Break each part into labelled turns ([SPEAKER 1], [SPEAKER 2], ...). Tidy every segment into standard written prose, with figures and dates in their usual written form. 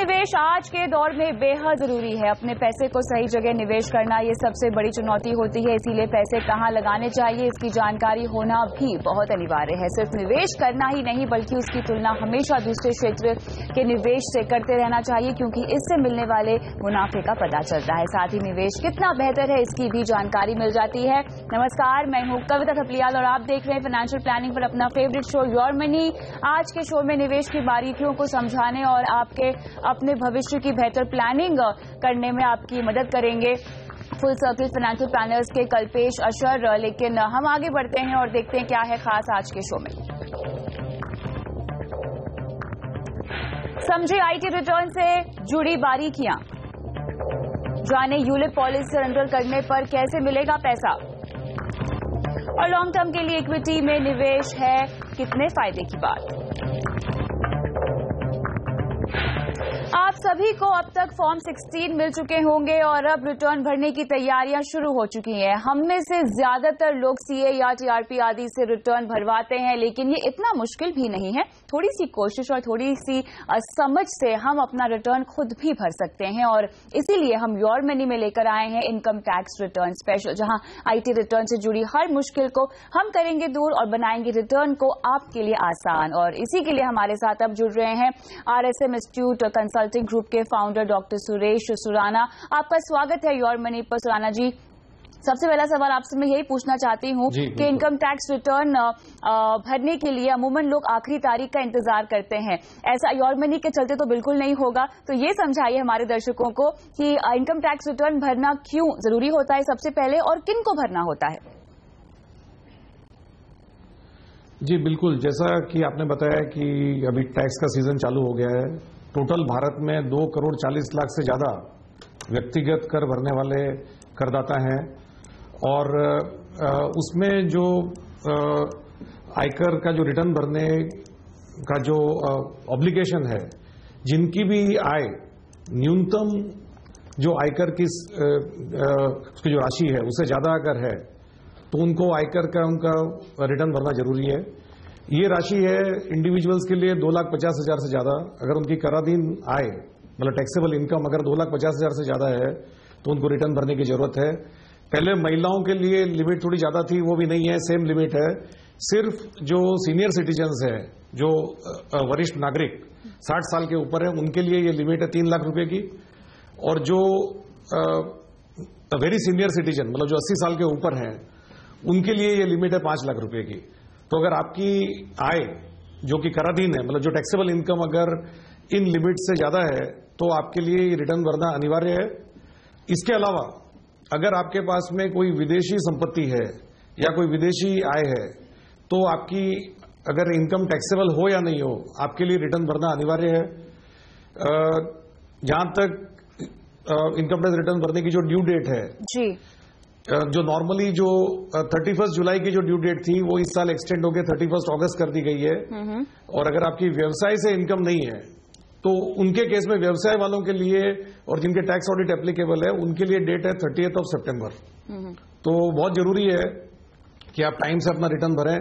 [SPEAKER 1] निवेश आज के दौर में बेहद जरूरी है। अपने पैसे को सही जगह निवेश करना ये सबसे बड़ी चुनौती होती है, इसीलिए पैसे कहां लगाने चाहिए इसकी जानकारी होना भी बहुत अनिवार्य है। सिर्फ निवेश करना ही नहीं बल्कि उसकी तुलना हमेशा दूसरे क्षेत्र के निवेश से करते रहना चाहिए, क्योंकि इससे मिलने वाले मुनाफे का पता चलता है। साथ ही निवेश कितना बेहतर है इसकी भी जानकारी मिल जाती है। नमस्कार, मैं हूं कविता थपलियाल और आप देख रहे हैं फाइनेंशियल प्लानिंग पर अपना फेवरेट शो योर मनी। आज के शो में निवेश की बारीकियों को समझाने और आपके अपने भविष्य की बेहतर प्लानिंग करने में आपकी मदद करेंगे फुल सर्किल फाइनेंशियल प्लानर्स के कल्पेश अशर। लेकिन हम आगे बढ़ते हैं और देखते हैं क्या है खास आज के शो में। समझे आईटी रिटर्न से जुड़ी बारीकियां, जाने यूलिप पॉलिसी सरेंडर करने पर कैसे मिलेगा पैसा, और लॉन्ग टर्म के लिए इक्विटी में निवेश है कितने फायदे की बात। आप सभी को अब तक फॉर्म 16 मिल चुके होंगे और अब रिटर्न भरने की तैयारियां शुरू हो चुकी हैं। हम में से ज्यादातर लोग सीए या टीआरपी आदि से रिटर्न भरवाते हैं, लेकिन ये इतना मुश्किल भी नहीं है। थोड़ी सी कोशिश और थोड़ी सी समझ से हम अपना रिटर्न खुद भी भर सकते हैं, और इसीलिए हम योर मनी में लेकर आए हैं इनकम टैक्स रिटर्न स्पेशल, जहां आईटी रिटर्न से जुड़ी हर मुश्किल को हम करेंगे दूर और बनाएंगे रिटर्न को आपके लिए आसान। और इसी के लिए हमारे साथ अब जुड़ रहे हैं आरएसएम इंस्टीट्यूट कंसल्टिंग ग्रुप के फाउंडर डॉक्टर सुरेश सुराना। आपका स्वागत है योर मनी पर। सुराना जी, सबसे पहला सवाल आपसे मैं यही पूछना चाहती हूं कि इनकम टैक्स रिटर्न भरने के लिए अमूमन लोग आखिरी तारीख का इंतजार करते हैं, ऐसा योर मनी के चलते तो बिल्कुल नहीं होगा। तो ये समझाइए हमारे दर्शकों को कि इनकम टैक्स रिटर्न भरना क्यों जरूरी होता है सबसे पहले, और किन को भरना होता है।
[SPEAKER 2] जी बिल्कुल, जैसा कि आपने बताया कि अभी टैक्स का सीजन चालू हो गया है। टोटल भारत में 2,40,00,000 से ज्यादा व्यक्तिगत कर भरने वाले करदाता हैं, और उसमें जो आयकर का जो रिटर्न भरने का जो ऑब्लिगेशन है, जिनकी भी आय न्यूनतम जो आयकर की उसकी जो राशि है उससे ज्यादा अगर है तो उनको आयकर का उनका रिटर्न भरना जरूरी है। ये राशि है इंडिविजुअल्स के लिए 2,50,000 से ज्यादा। अगर उनकी कराधीन आय मतलब टैक्सेबल इनकम अगर 2,50,000 से ज्यादा है तो उनको रिटर्न भरने की जरूरत है। पहले महिलाओं के लिए लिमिट थोड़ी ज्यादा थी, वो भी नहीं है, सेम लिमिट है। सिर्फ जो सीनियर सिटीजन्स है, जो वरिष्ठ नागरिक 60 साल के ऊपर है, उनके लिए ये लिमिट है 3 लाख रुपए की, और जो वेरी सीनियर सिटीजन मतलब जो 80 साल के ऊपर हैं उनके लिए ये लिमिट है 5 लाख रुपए की। तो अगर आपकी आय जो कि कराधीन है मतलब जो टैक्सेबल इनकम अगर इन लिमिट से ज्यादा है तो आपके लिए रिटर्न भरना अनिवार्य है। इसके अलावा अगर आपके पास में कोई विदेशी संपत्ति है या कोई विदेशी आय है तो आपकी अगर इनकम टैक्सेबल हो या नहीं हो, आपके लिए रिटर्न भरना अनिवार्य है। जहां तक इनकम टैक्स रिटर्न भरने की जो ड्यू डेट है जी, जो नॉर्मली जो 31 जुलाई की जो ड्यू डेट थी वो इस साल एक्सटेंड होकर 31 अगस्त कर दी गई है। और अगर आपकी व्यवसाय से इनकम नहीं है तो उनके केस में व्यवसाय वालों के लिए और जिनके टैक्स ऑडिट एप्लीकेबल है उनके लिए डेट है 30 सितंबर। तो बहुत जरूरी है कि आप टाइम से अपना रिटर्न भरें।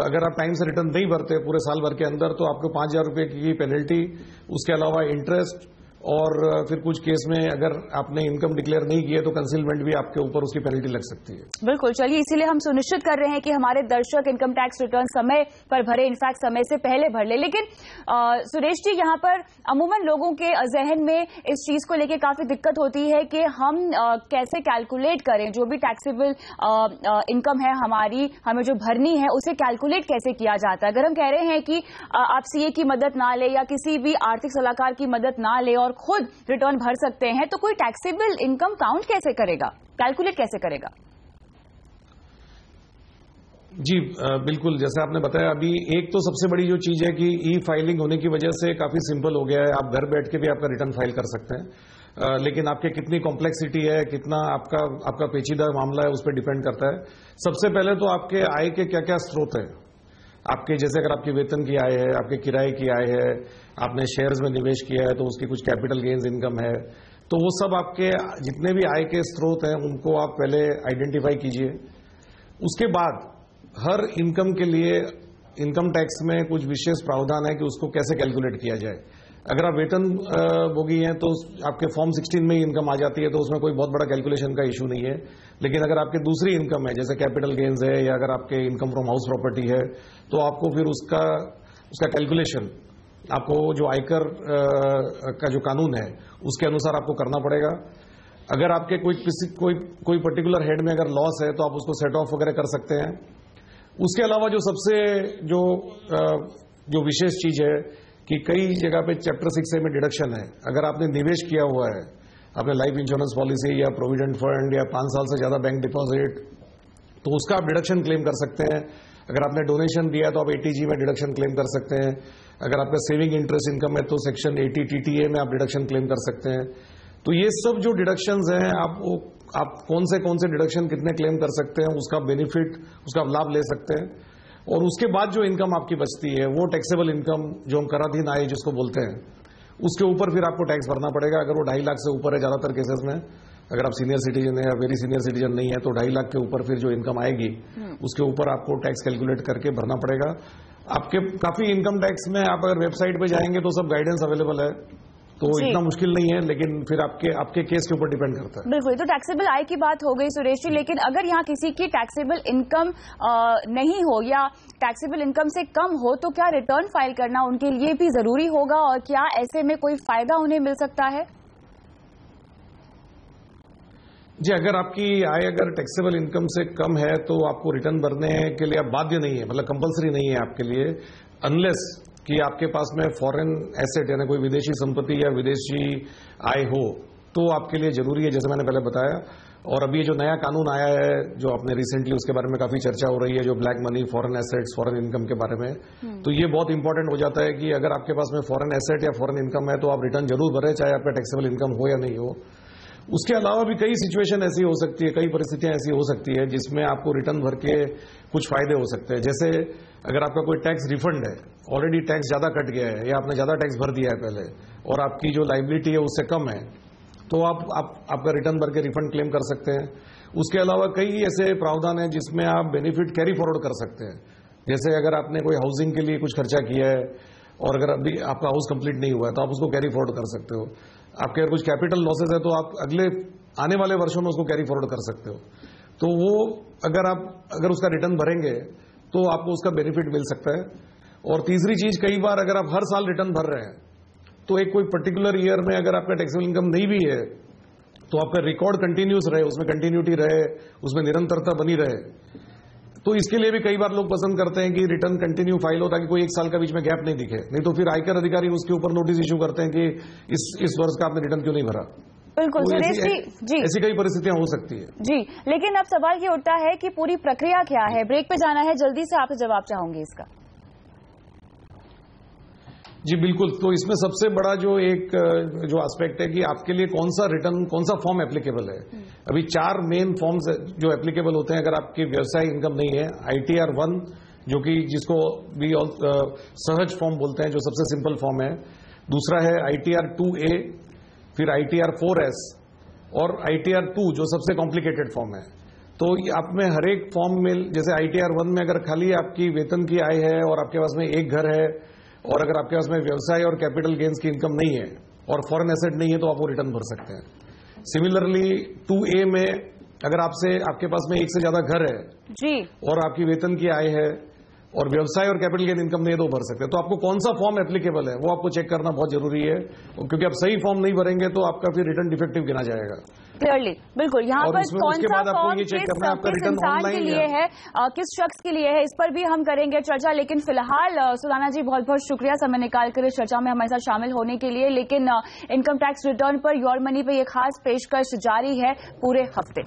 [SPEAKER 2] अगर आप टाइम से रिटर्न नहीं भरते पूरे साल भर के अंदर तो आपको 5,000 रुपए की पेनल्टी, उसके अलावा इंटरेस्ट, और फिर कुछ केस में अगर आपने इनकम डिक्लेयर नहीं किया तो कंसीलमेंट भी आपके ऊपर उसकी पेनल्टी लग सकती है।
[SPEAKER 1] बिल्कुल, चलिए इसीलिए हम सुनिश्चित कर रहे हैं कि हमारे दर्शक इनकम टैक्स रिटर्न समय पर भरे, इनफैक्ट समय से पहले भर ले। लेकिन सुरेश जी, यहाँ पर अमूमन लोगों के जहन में इस चीज को लेकर काफी दिक्कत होती है कि हम कैसे कैलकुलेट करें जो भी टैक्सेबल इनकम है हमारी, हमें जो भरनी है उसे कैलकुलेट कैसे किया जाता है। अगर हम कह रहे हैं कि आप सीए की मदद ना ले या किसी भी आर्थिक सलाहकार की मदद ना ले और खुद रिटर्न भर सकते हैं, तो कोई टैक्सेबल इनकम काउंट कैसे करेगा, कैलकुलेट कैसे करेगा।
[SPEAKER 2] जी बिल्कुल, जैसे आपने बताया अभी एक तो सबसे बड़ी जो चीज है कि ई फाइलिंग होने की वजह से काफी सिंपल हो गया है। आप घर बैठ के भी आपका रिटर्न फाइल कर सकते हैं, लेकिन आपके कितनी कॉम्प्लेक्सिटी है, कितना आपका पेचीदा मामला है उस पर डिपेंड करता है। सबसे पहले तो आपके आय के क्या क्या स्रोत है आपके, जैसे अगर आपकी वेतन की आय है, आपके किराए की आय है, आपने शेयर्स में निवेश किया है तो उसकी कुछ कैपिटल गेन्स इनकम है, तो वो सब आपके जितने भी आय के स्रोत हैं उनको आप पहले आइडेंटिफाई कीजिए। उसके बाद हर इनकम के लिए इनकम टैक्स में कुछ विशेष प्रावधान है कि उसको कैसे कैलकुलेट किया जाए। अगर आप वेतन भोगी हैं तो आपके फॉर्म 16 में ही इनकम आ जाती है, तो उसमें कोई बहुत बड़ा कैलकुलेशन का इशू नहीं है। लेकिन अगर आपकी दूसरी इनकम है, जैसे कैपिटल गेन्स है या अगर आपके इनकम फ्रॉम हाउस प्रॉपर्टी है, तो आपको फिर उसका कैलकुलेशन आपको जो आयकर का जो कानून है उसके अनुसार आपको करना पड़ेगा। अगर आपके कोई पर्टिकुलर हेड में अगर लॉस है तो आप उसको सेट ऑफ वगैरह कर सकते हैं। उसके अलावा जो सबसे जो विशेष चीज है कि कई जगह पे चैप्टर 6A में डिडक्शन है। अगर आपने निवेश किया हुआ है, आपने लाइफ इंश्योरेंस पॉलिसी या प्रोविडेंट फंड या 5 साल से ज्यादा बैंक डिपॉजिट, तो उसका आप डिडक्शन क्लेम कर सकते हैं। अगर आपने डोनेशन दिया तो आप ATG में डिडक्शन क्लेम कर सकते हैं। अगर आपका सेविंग इंटरेस्ट इनकम है तो सेक्शन 80 TTA में आप डिडक्शन क्लेम कर सकते हैं। तो ये सब जो डिडक्शंस हैं, आप कौन से डिडक्शन कितने क्लेम कर सकते हैं, उसका बेनिफिट, उसका लाभ ले सकते हैं। और उसके बाद जो इनकम आपकी बचती है वो टैक्सेबल इनकम, जो हम कराधीन आय जिसको बोलते हैं, उसके ऊपर फिर आपको टैक्स भरना पड़ेगा। अगर वो 2.5 लाख से ऊपर है ज्यादातर केसेस में, अगर आप सीनियर सिटीजन है या वेरी सीनियर सिटीजन नहीं है, तो 2.5 लाख के ऊपर फिर जो इनकम आएगी उसके ऊपर आपको टैक्स कैलकुलेट करके भरना पड़ेगा। आपके काफी इनकम टैक्स में आप अगर वेबसाइट पे जाएंगे तो सब गाइडेंस अवेलेबल है, तो इतना मुश्किल नहीं है, लेकिन फिर आपके केस के ऊपर डिपेंड करता है।
[SPEAKER 1] बिल्कुल, तो टैक्सेबल आय की बात हो गई सुरेश जी, लेकिन अगर यहाँ किसी की टैक्सेबल इनकम नहीं हो या टैक्सेबल इनकम से कम हो, तो क्या रिटर्न फाइल करना उनके लिए भी जरूरी होगा और क्या ऐसे में कोई फायदा उन्हें मिल सकता है?
[SPEAKER 2] जी, अगर आपकी आय अगर टैक्सेबल इनकम से कम है तो आपको रिटर्न भरने के लिए आप बाध्य नहीं है, मतलब कंपलसरी नहीं है आपके लिए, अनलेस कि आपके पास में फॉरेन एसेट यानी कोई विदेशी संपत्ति या विदेशी आय हो, तो आपके लिए जरूरी है, जैसे मैंने पहले बताया। और अभी जो नया कानून आया है जो आपने रिसेंटली, उसके बारे में काफी चर्चा हो रही है, जो black money, foreign assets, foreign income के बारे में, तो ये बहुत इंपॉर्टेंट हो जाता है कि अगर आपके पास में फॉरेन एसेट या फॉरेन इनकम है तो आप रिटर्न जरूर भरें, चाहे आपका टैक्सेबल इनकम हो या नहीं हो। उसके अलावा भी कई सिचुएशन ऐसी हो सकती है, कई परिस्थितियां ऐसी हो सकती है जिसमें आपको रिटर्न भर के कुछ फायदे हो सकते हैं। जैसे अगर आपका कोई टैक्स रिफंड है, ऑलरेडी टैक्स ज्यादा कट गया है या आपने ज्यादा टैक्स भर दिया है पहले, और आपकी जो लायबिलिटी है उससे कम है, तो आपका रिटर्न भर के रिफंड क्लेम कर सकते हैं। उसके अलावा कई ऐसे प्रावधान है जिसमें आप बेनिफिट कैरी फॉरवर्ड कर सकते हैं। जैसे अगर आपने कोई हाउसिंग के लिए कुछ खर्चा किया है और अगर अभी आपका हाउस कंप्लीट नहीं हुआ है तो आप उसको कैरी फॉरवर्ड कर सकते हो। आपके अगर कुछ कैपिटल लॉसेस है तो आप आने वाले वर्षों में उसको कैरी फॉरवर्ड कर सकते हो। तो वो अगर उसका रिटर्न भरेंगे तो आपको उसका बेनिफिट मिल सकता है। और तीसरी चीज, कई बार अगर आप हर साल रिटर्न भर रहे हैं तो एक कोई पर्टिकुलर ईयर में अगर आपका टैक्सेबल इनकम नहीं भी है तो आपका रिकॉर्ड कंटिन्यूस रहे, उसमें कंटिन्यूटी रहे, उसमें निरंतरता बनी रहे, तो इसके लिए भी कई बार लोग पसंद करते हैं कि रिटर्न कंटिन्यू फाइल हो, ताकि कोई एक साल का बीच में गैप नहीं दिखे। नहीं तो फिर आयकर अधिकारी उसके ऊपर नोटिस इशू करते हैं कि इस वर्ष का आपने रिटर्न क्यों नहीं भरा।
[SPEAKER 1] बिल्कुल सुरेश जी,
[SPEAKER 2] ऐसी कई परिस्थितियां हो सकती है
[SPEAKER 1] जी। लेकिन अब सवाल ये उठता है कि पूरी प्रक्रिया क्या है। ब्रेक पे जाना है, जल्दी से आपसे जवाब चाहूंगी इसका।
[SPEAKER 2] जी बिल्कुल, तो इसमें सबसे बड़ा जो एस्पेक्ट है कि आपके लिए कौन सा फॉर्म एप्लीकेबल है। अभी 4 मेन फॉर्म्स जो एप्लीकेबल होते हैं अगर आपकी व्यवसाय इनकम नहीं है। ITR 1 जो कि जिसको भी सहज फॉर्म बोलते हैं, जो सबसे सिंपल फॉर्म है। दूसरा है ITR 2A, फिर ITR 4S और ITR 2 जो सबसे कॉम्प्लिकेटेड फॉर्म है। तो आप में हर एक फॉर्म में, जैसे ITR 1 में अगर खाली आपकी वेतन की आय है और आपके पास में एक घर है और अगर आपके पास में व्यवसाय और कैपिटल गेन्स की इनकम नहीं है और फॉरेन एसेट नहीं है तो आप वो रिटर्न भर सकते हैं। सिमिलरली 2A में अगर आपके पास में एक से ज्यादा घर है
[SPEAKER 1] जी
[SPEAKER 2] और आपकी वेतन की आय है और व्यवसाय और कैपिटल गेन इनकम नहीं है तो भर सकते हैं। तो आपको कौन सा फॉर्म एप्लीकेबल है वो आपको चेक करना बहुत जरूरी है, क्योंकि आप सही फॉर्म नहीं भरेंगे तो आपका फिर रिटर्न डिफेक्टिव गिना जाएगा।
[SPEAKER 1] क्लियरली, बिल्कुल। यहाँ पर कौन सा फॉर्म किस इंसान के लिए है, किस शख्स के लिए है, इस पर भी हम करेंगे चर्चा। लेकिन फिलहाल सुदाना जी बहुत बहुत शुक्रिया समय निकाल कर इस चर्चा में हमारे साथ शामिल होने के लिए। लेकिन income tax return per your money पे ये खास पेशकश जारी है पूरे हफ्ते।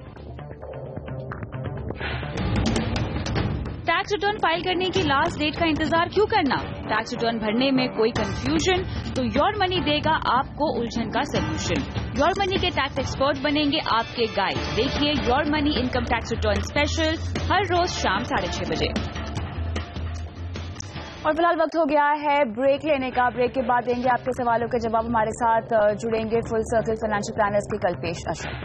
[SPEAKER 1] टैक्स रिटर्न फाइल करने की लास्ट डेट का इंतजार क्यों करना? टैक्स रिटर्न भरने में कोई कंफ्यूजन तो योर मनी देगा आपको उलझन का सोल्यूशन। योर मनी के टैक्स एक्सपर्ट बनेंगे आपके गाइड। देखिए your money income tax return special हर रोज शाम 6:30 बजे। और फिलहाल वक्त हो गया है ब्रेक लेने का। ब्रेक के बाद देंगे आपके सवालों के जवाब। हमारे साथ जुड़ेंगे फुल सर्कल फाइनेंशियल प्लानर्स के Kalpesh Ashok.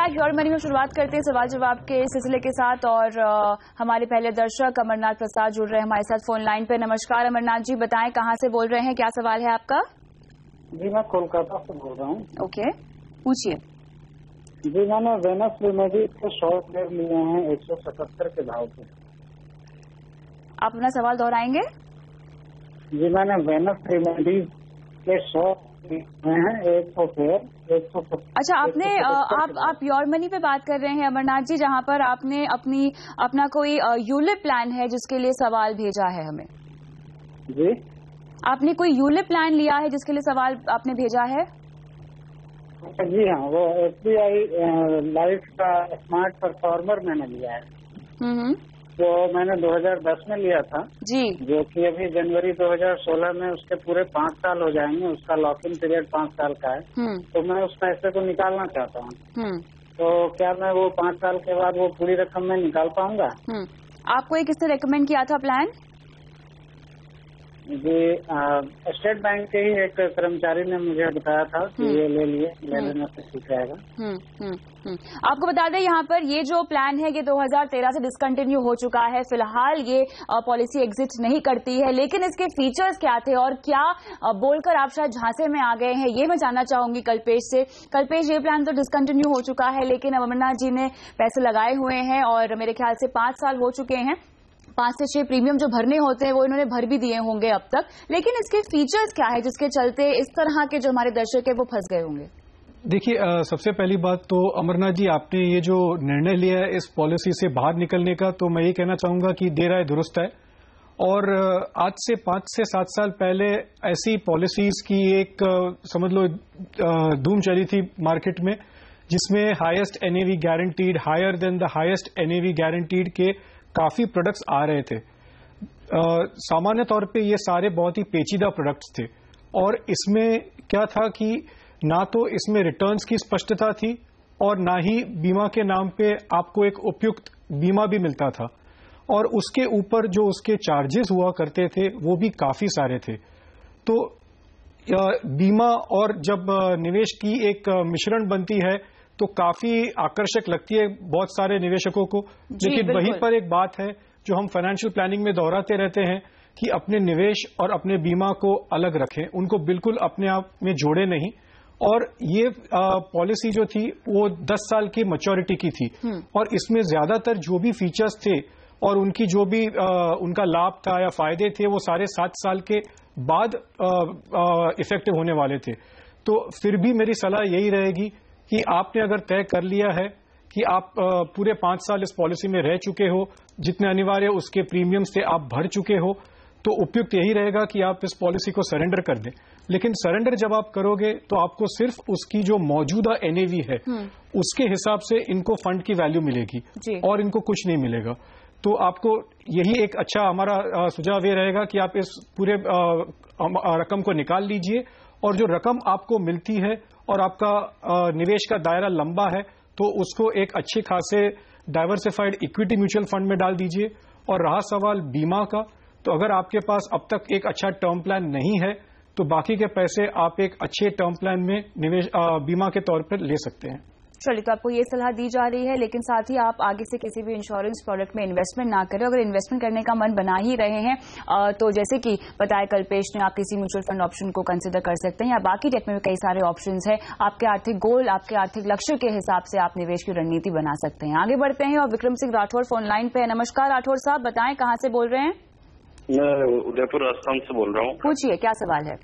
[SPEAKER 1] Back your money में शुरुआत करते हैं सवाल जवाब के सिलसिले के साथ और हमारे पहले दर्शक अमरनाथ प्रसाद जुड़ रहे हैं हमारे साथ फोन लाइन पे। नमस्कार अमरनाथ जी, बताएं कहां से बोल रहे हैं, क्या सवाल है आपका?
[SPEAKER 3] जी मैं कोलकाता से बोल रहा हूँ।
[SPEAKER 1] ओके, पूछिए।
[SPEAKER 3] जी मैंने वेनस रेमेडीज के शॉर्ट शेयर लिए हैं 177 के भाव पे।
[SPEAKER 1] आप अपना सवाल दोहराएंगे?
[SPEAKER 3] जी मैंने वेनस रेमेडीज के शॉर्ट हैं 100 शेयर 170।
[SPEAKER 1] अच्छा, आपने आप योर मनी पे बात कर रहे हैं अमरनाथ जी, जहां पर आपने अपना कोई यूलिप प्लान है जिसके लिए सवाल भेजा है हमें?
[SPEAKER 3] जी
[SPEAKER 1] आपने कोई यूलिप प्लान लिया है जिसके लिए सवाल आपने भेजा है?
[SPEAKER 3] जी हाँ, वो SBI लाइफ का स्मार्ट परफॉर्मर मैंने लिया है। तो मैंने 2010 में लिया था
[SPEAKER 1] जी, जो
[SPEAKER 3] कि अभी जनवरी 2016 में उसके पूरे 5 साल हो जाएंगे। उसका लॉक इन पीरियड 5 साल का है। तो मैं उस पैसे को निकालना चाहता हूँ। तो क्या मैं वो 5 साल के बाद वो पूरी रकम में निकाल पाऊंगा?
[SPEAKER 1] आपको एक किसने रेकमेंड किया था प्लान?
[SPEAKER 3] जी स्टेट बैंक के ही एक कर्मचारी ने मुझे बताया था कि ये ले लिए, ले लेना तो ठीक रहेगा।
[SPEAKER 1] आपको बता दें यहाँ पर ये जो प्लान है ये 2013 से डिसकंटिन्यू हो चुका है। फिलहाल ये पॉलिसी एग्जिट नहीं करती है, लेकिन इसके फीचर्स क्या थे और क्या बोलकर आप शायद झांसे में आ गए हैं, ये मैं जानना चाहूंगी कल्पेश से। कल्पेश, ये प्लान तो डिसकंटिन्यू हो चुका है, लेकिन अमरनाथ जी ने पैसे लगाए हुए हैं और मेरे ख्याल से 5 साल हो चुके हैं। 5 से 6 प्रीमियम जो भरने होते हैं वो इन्होंने भर भी दिए होंगे अब तक, लेकिन इसके फीचर्स क्या है जिसके चलते इस तरह के जो हमारे दर्शक है वो फंस गए होंगे?
[SPEAKER 4] देखिए, सबसे पहली बात तो अमरनाथ जी, आपने ये जो निर्णय लिया है इस पॉलिसी से बाहर निकलने का, तो मैं ये कहना चाहूंगा कि देर आए दुरुस्त है। और आज से 5 से 7 साल पहले ऐसी पॉलिसीज की एक समझ लो धूम चली थी मार्केट में, जिसमें highest NAV guaranteed, higher than the highest NAV guaranteed के काफी प्रोडक्ट्स आ रहे थे। सामान्य तौर पे ये सारे बहुत ही पेचीदा प्रोडक्ट्स थे और इसमें क्या था कि ना तो इसमें रिटर्न्स की स्पष्टता थी और ना ही बीमा के नाम पे आपको एक उपयुक्त बीमा भी मिलता था, और उसके ऊपर जो उसके चार्जेस हुआ करते थे वो भी काफी सारे थे। तो बीमा और जब निवेश की एक मिश्रण बनती है तो काफी आकर्षक लगती है बहुत सारे निवेशकों को। लेकिन वहीं पर एक बात है जो हम फाइनेंशियल प्लानिंग में दोहराते रहते हैं कि अपने निवेश और अपने बीमा को अलग रखें, उनको बिल्कुल अपने आप में जोड़े नहीं। और ये पॉलिसी जो थी वो 10 साल की मैच्योरिटी की थी और इसमें ज्यादातर जो भी फीचर्स थे और उनकी जो भी उनका लाभ था या फायदे थे वो सारे 7 साल के बाद इफेक्टिव होने वाले थे। तो फिर भी मेरी सलाह यही रहेगी कि आपने अगर तय कर लिया है कि आप पूरे 5 साल इस पॉलिसी में रह चुके हो, जितने अनिवार्य उसके प्रीमियम्स थे आप भर चुके हो, तो उपयुक्त यही रहेगा कि आप इस पॉलिसी को सरेंडर कर दें। लेकिन सरेंडर जब आप करोगे तो आपको सिर्फ उसकी जो मौजूदा एनएवी है उसके हिसाब से इनको फंड की वैल्यू मिलेगी और इनको कुछ नहीं मिलेगा। तो आपको यही एक अच्छा हमारा सुझाव ये रहेगा कि आप इस पूरे रकम को निकाल लीजिए और जो रकम आपको मिलती है और आपका निवेश का दायरा लंबा है तो उसको एक अच्छे खासे डाइवर्सिफाइड इक्विटी म्यूचुअल फंड में डाल दीजिए। और रहा सवाल बीमा का, तो अगर आपके पास अब तक एक अच्छा टर्म प्लान नहीं है तो बाकी के पैसे आप एक अच्छे टर्म प्लान में निवेश बीमा के तौर पर ले सकते हैं।
[SPEAKER 1] चलिए, तो आपको ये सलाह दी जा रही है, लेकिन साथ ही आप आगे से किसी भी इंश्योरेंस प्रोडक्ट में इन्वेस्टमेंट ना करें। अगर इन्वेस्टमेंट करने का मन बना ही रहे हैं तो जैसे कि बताया कल्पेश ने, आप किसी म्यूचुअल फंड ऑप्शन को कंसिडर कर सकते हैं या बाकी डेट में भी कई सारे ऑप्शंस हैं। आपके आर्थिक गोल, आपके आर्थिक लक्ष्य के हिसाब से आप निवेश की रणनीति बना सकते हैं। आगे बढ़ते हैं और विक्रम सिंह राठौर फोन लाइन पे है। नमस्कार राठौर साहब, बताएं कहां से बोल रहे हैं?
[SPEAKER 5] मैं उदयपुर राजस्थान से बोल रहा हूँ।
[SPEAKER 1] पूछिए, क्या सवाल है?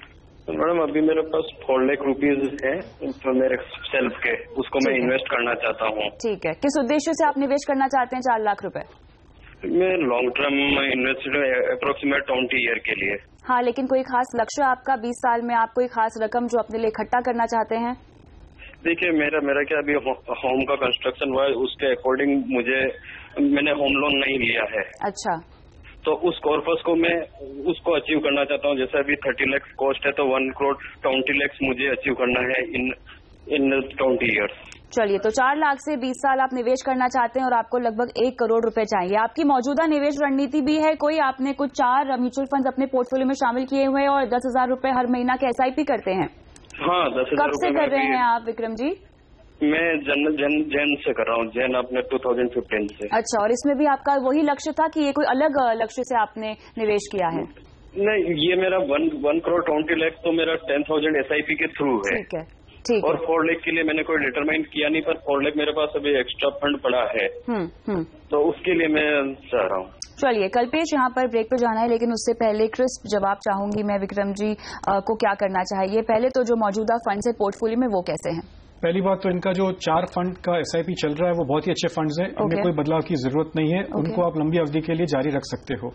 [SPEAKER 5] मैडम, अभी मेरे पास 4 लाख रुपीज है तो मेरे सेल्फ के, उसको मैं इन्वेस्ट करना चाहता हूँ।
[SPEAKER 1] ठीक है, किस उद्देश्य से आप निवेश करना चाहते हैं 4 लाख रुपए?
[SPEAKER 5] मैं long term investment approximate 20 year के लिए।
[SPEAKER 1] हाँ, लेकिन कोई खास लक्ष्य आपका 20 साल में, आप कोई खास रकम जो अपने लिए इकट्ठा करना चाहते हैं?
[SPEAKER 5] देखिए, मेरा क्या अभी होम का कंस्ट्रक्शन हुआ है, उसके अकॉर्डिंग मैंने होम लोन नहीं लिया है।
[SPEAKER 1] अच्छा,
[SPEAKER 5] तो उस कॉर्पस को मैं उसको अचीव करना चाहता हूँ। जैसे अभी 30 लाख कॉस्ट है तो 1 करोड़ 20 लाख मुझे अचीव करना है इन 20 ईयर्स।
[SPEAKER 1] चलिए, तो 4 लाख से 20 साल आप निवेश करना चाहते हैं और आपको लगभग 1 करोड़ रुपए चाहिए। आपकी मौजूदा निवेश रणनीति भी है कोई? आपने कुछ 4 म्यूचुअल फंड अपने पोर्टफोलियो में शामिल किए हुए हैं और 10,000 रुपए हर महीना के SIP करते हैं?
[SPEAKER 5] हाँ, 10,000
[SPEAKER 1] कब से कर रहे हैं आप विक्रम जी?
[SPEAKER 5] मैं जैन से कर रहा हूँ, जैन अपने 2015 से।
[SPEAKER 1] अच्छा, और इसमें भी आपका वही लक्ष्य था कि ये कोई अलग लक्ष्य से आपने निवेश किया है?
[SPEAKER 5] नहीं, ये मेरा 1 करोड़ 20 लाख तो मेरा 10,000 SIP के थ्रू है।
[SPEAKER 1] ठीक है, ठीक है।
[SPEAKER 5] और 4 लाख के लिए मैंने कोई डिटरमाइन किया नहीं, पर 4 लाख मेरे पास अभी एक्स्ट्रा फंड पड़ा है। तो उसके लिए मैं चाह रहा हूँ।
[SPEAKER 1] चलिए कल्पेश, यहाँ पर ब्रेक पे जाना है, लेकिन उससे पहले क्रिस्प जवाब चाहूंगी मैं विक्रम जी को क्या करना चाहिए। पहले तो जो मौजूदा फंड्स है पोर्टफोलियो में वो कैसे हैं?
[SPEAKER 4] पहली बात तो इनका जो 4 फंड का SIP चल रहा है वो बहुत ही अच्छे फंड्स हैं। इनमें कोई बदलाव की जरूरत नहीं है। उनको आप लंबी अवधि के लिए जारी रख सकते हो।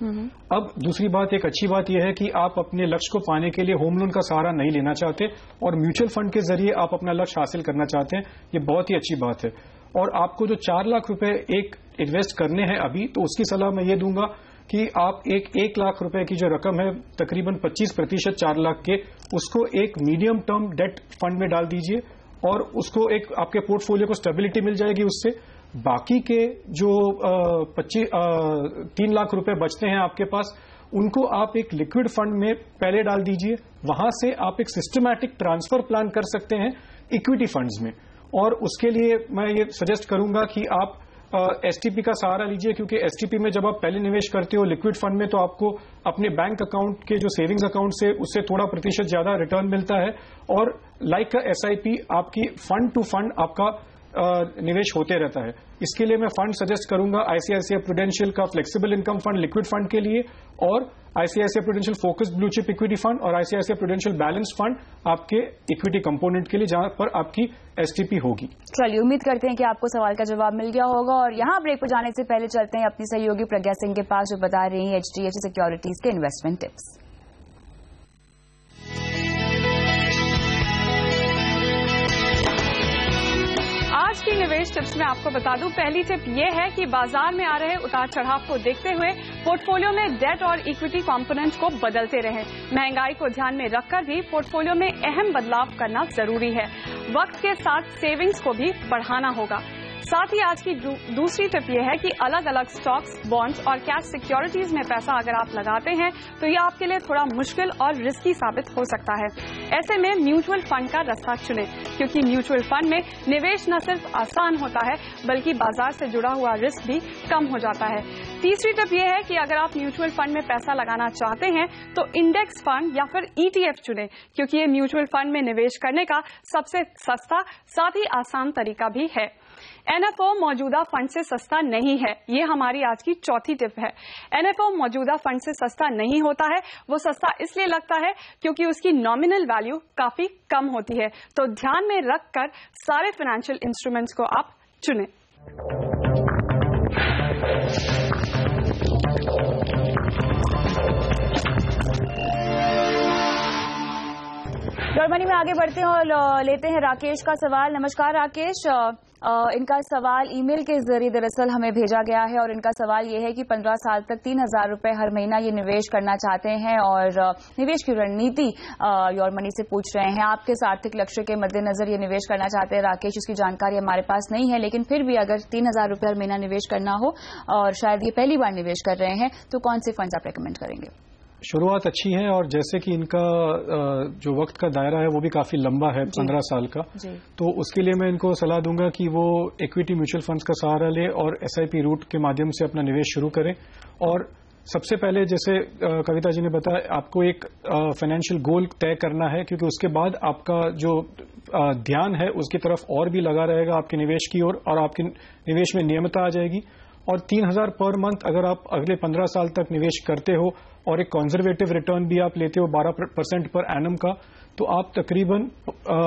[SPEAKER 4] अब दूसरी बात, एक अच्छी बात यह है कि आप अपने लक्ष्य को पाने के लिए होम लोन का सहारा नहीं लेना चाहते और म्यूचुअल फंड के जरिए आप अपना लक्ष्य हासिल करना चाहते हैं। ये बहुत ही अच्छी बात है। और आपको जो 4 लाख रुपए एक इन्वेस्ट करने हैं अभी, तो उसकी सलाह मैं ये दूंगा कि आप 1 लाख रुपए की जो रकम है, तकरीबन 25% 4 लाख के, उसको एक मीडियम टर्म डेट फंड में डाल दीजिए और उसको एक आपके पोर्टफोलियो को स्टेबिलिटी मिल जाएगी उससे। बाकी के जो 3 लाख रुपए बचते हैं आपके पास, उनको आप एक लिक्विड फंड में पहले डाल दीजिए। वहां से आप एक सिस्टमैटिक ट्रांसफर प्लान कर सकते हैं इक्विटी फंड्स में। और उसके लिए मैं ये सजेस्ट करूंगा कि आप STP का सहारा लीजिए, क्योंकि STP में जब आप पहले निवेश करते हो लिक्विड फंड में, तो आपको अपने बैंक अकाउंट के जो सेविंग्स अकाउंट से उससे थोड़ा प्रतिशत ज्यादा रिटर्न मिलता है। और लाइक का SIP आपकी फंड टू फंड आपका निवेश होते रहता है। इसके लिए मैं फंड सजेस्ट करूंगा ICICI प्रूडेंशियल का flexible income fund liquid fund के लिए, और ICICI prudential focused blue chip equity fund और ICICI प्रूडेंशियल बैलेंस फंड आपके इक्विटी कंपोनेंट के लिए, जहां पर आपकी STP होगी।
[SPEAKER 1] चलिए, उम्मीद करते हैं कि आपको सवाल का जवाब मिल गया होगा। और यहाँ ब्रेक पर जाने से पहले चलते हैं अपनी सहयोगी प्रज्ञा सिंह के पास, जो बता रही है HDFC सिक्योरिटीज के इन्वेस्टमेंट टिप्स।
[SPEAKER 6] आज की निवेश टिप्स में आपको बता दूं, पहली टिप ये है कि बाजार में आ रहे उतार चढ़ाव को देखते हुए पोर्टफोलियो में डेट और इक्विटी कंपोनेंट को बदलते रहें। महंगाई को ध्यान में रखकर भी पोर्टफोलियो में अहम बदलाव करना जरूरी है। वक्त के साथ सेविंग्स को भी बढ़ाना होगा। साथ ही आज की दूसरी टिप यह है कि अलग अलग स्टॉक्स, बॉन्ड्स और कैश सिक्योरिटीज में पैसा अगर आप लगाते हैं तो ये आपके लिए थोड़ा मुश्किल और रिस्की साबित हो सकता है। ऐसे में म्यूचुअल फंड का रास्ता चुनें, क्योंकि म्यूचुअल फंड में निवेश न सिर्फ आसान होता है बल्कि बाजार से जुड़ा हुआ रिस्क भी कम हो जाता है। तीसरी टिप यह है कि अगर आप म्यूचुअल फंड में पैसा लगाना चाहते हैं तो इंडेक्स फंड या फिर ETF चुनें, क्योंकि ये म्यूचुअल फंड में निवेश करने का सबसे सस्ता साथ ही आसान तरीका भी है। NFO मौजूदा फंड से सस्ता नहीं है, ये हमारी आज की चौथी टिप है। NFO मौजूदा फंड से सस्ता नहीं होता है। वो सस्ता इसलिए लगता है क्योंकि उसकी नॉमिनल वैल्यू काफी कम होती है। तो ध्यान में रखकर सारे फाइनेंशियल इंस्ट्रूमेंट्स को आप चुनें।
[SPEAKER 1] मनी में आगे बढ़ते हैं और लेते हैं राकेश का सवाल। नमस्कार राकेश, इनका सवाल ईमेल के जरिए दरअसल हमें भेजा गया है और इनका सवाल ये है कि 15 साल तक 3,000 रुपए हर महीना ये निवेश करना चाहते हैं और निवेश की रणनीति योर मनी से पूछ रहे हैं। आपके आर्थिक लक्ष्य के मद्देनजर ये निवेश करना चाहते हैं राकेश, इसकी जानकारी हमारे पास नहीं है, लेकिन फिर भी अगर 3,000 रुपए हर महीना निवेश करना हो और शायद ये पहली बार निवेश कर रहे हैं, तो कौन से फंड्स आप रेकमेंड करेंगे?
[SPEAKER 4] शुरुआत अच्छी है और जैसे कि इनका जो वक्त का दायरा है वो भी काफी लंबा है, 15 साल का, तो उसके लिए मैं इनको सलाह दूंगा कि वो इक्विटी म्यूचुअल फंड्स का सहारा ले और SIP रूट के माध्यम से अपना निवेश शुरू करें। और सबसे पहले, जैसे कविता जी ने बताया, आपको एक फाइनेंशियल गोल तय करना है, क्योंकि उसके बाद आपका जो ध्यान है उसकी तरफ और भी लगा रहेगा आपके निवेश की ओर, और आपके निवेश में नियमितता आ जाएगी। और 3,000 पर मंथ अगर आप अगले 15 साल तक निवेश करते हो और एक कंजर्वेटिव रिटर्न भी आप लेते हो 12% पर एनम का, तो आप तकरीबन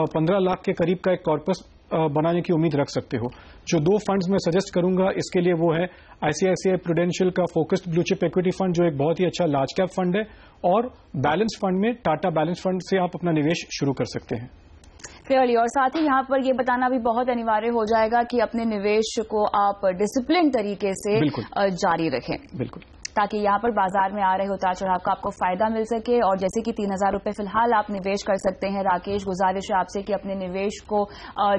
[SPEAKER 4] 15 लाख के करीब का एक कॉर्पस बनाने की उम्मीद रख सकते हो। जो 2 फंड्स मैं सजेस्ट करूंगा इसके लिए वो है ICICI प्रूडेंशियल का focused blue chip equity fund, जो एक बहुत ही अच्छा लार्ज कैप फंड है, और बैलेंस फंड में टाटा बैलेंस फंड से आप अपना निवेश शुरू कर सकते हैं।
[SPEAKER 1] क्लियरली। और साथ ही यहाँ पर ये बताना भी बहुत अनिवार्य हो जाएगा कि अपने निवेश को आप डिसिप्लिन तरीके से जारी रखें।
[SPEAKER 4] बिल्कुल,
[SPEAKER 1] ताकि यहाँ पर बाजार में आ रहे उतार चढ़ाव का आपको फायदा मिल सके। और जैसे कि 3,000 रुपए फिलहाल आप निवेश कर सकते हैं। राकेश, गुजारिश है आपसे कि अपने निवेश को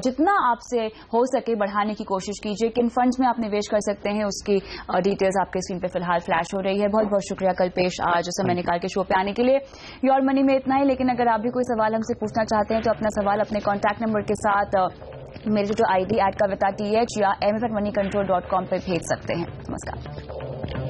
[SPEAKER 1] जितना आपसे हो सके बढ़ाने की कोशिश कीजिए। किन फंड्स में आप निवेश कर सकते हैं उसकी डिटेल्स आपके स्क्रीन पे फिलहाल फ्लैश हो रही है। बहुत बहुत शुक्रिया कल्पेश आज समय निकाल के शो पे आने के लिए। योर मनी में इतना ही, लेकिन अगर आप भी कोई सवाल हमसे पूछना चाहते हैं तो अपना सवाल अपने कॉन्टैक्ट नंबर के साथ मेरे जो ID @kavita.th या mf@moneycontrol.com पर भेज सकते हैं। नमस्कार।